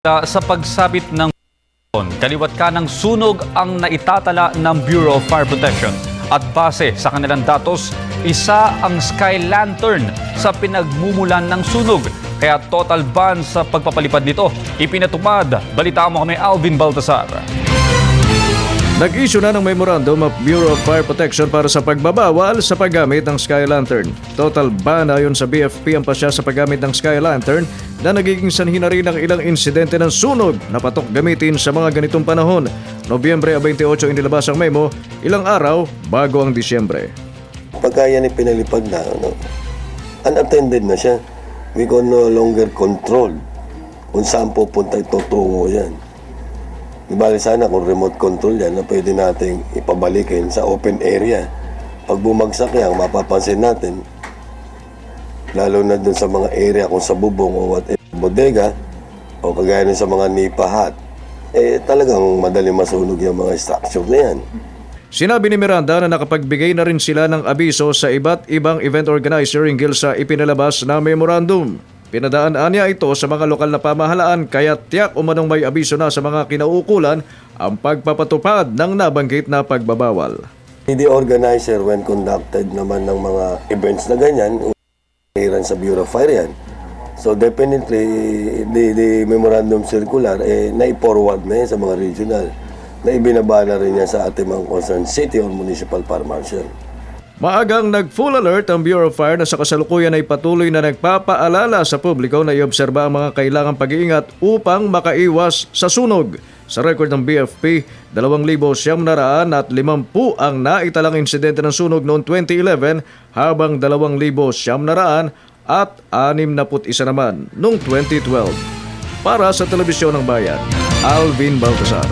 Sa pagsabit ng kaliwat ka ng sunog ang naitatala ng Bureau of Fire Protection. At base sa kanilang datos, isa ang sky lantern sa pinagmumulan ng sunog. Kaya total ban sa pagpapalipad nito ipinatupad. Balitaan mo kami, Alvin Baltasar. Nag-issue na ng Memorandum of Bureau of Fire Protection para sa pagbabawal sa paggamit ng Sky Lantern. Total ban ayon sa BFP ang pasya sa paggamit ng Sky Lantern na nagiging sanhi na rin ng ilang insidente ng sunog na patok gamitin sa mga ganitong panahon. Nobyembre 28 inilabas ang memo, ilang araw bago ang Disyembre. Pagka yan pinalipad na, unattended na siya. We can no longer control kung saan pupunta itutungo yan. Ibali sana kung remote control yan na pwede nating ipabalikin sa open area. Pag bumagsak yan, mapapansin natin, lalo na dun sa mga area kung sa bubong o whatever, bodega, o kagaya sa mga nipahat, talagang madaling masunog yung mga structure na yan. Sinabi ni Miranda na nakapagbigay na rin sila ng abiso sa iba't ibang event organizer hinggil sa ipinalabas na memorandum. Pinadaan niya ito sa mga lokal na pamahalaan kaya tiyak umanong may abiso na sa mga kinauukulan ang pagpapatupad ng nabanggit na pagbabawal. The organizer when conducted naman ng mga events na ganyan, hiran sa Bureau of Fire yan. So definitely, the memorandum circular, na-forward na yan sa mga regional, na ibinabala rin yan sa ating mga concerned city or municipal fire marshal. Maagang nag-full alert ang Bureau of Fire na sa kasalukuyan ay patuloy na nagpapaalala sa publiko na iobserba ang mga kailangang pag-iingat upang makaiwas sa sunog. Sa record ng BFP, 2,950 ang naitalang insidente ng sunog noong 2011 habang 2,900 at 61 naman noong 2012. Para sa Telebisyon ng Bayan, Alvin Baltasar.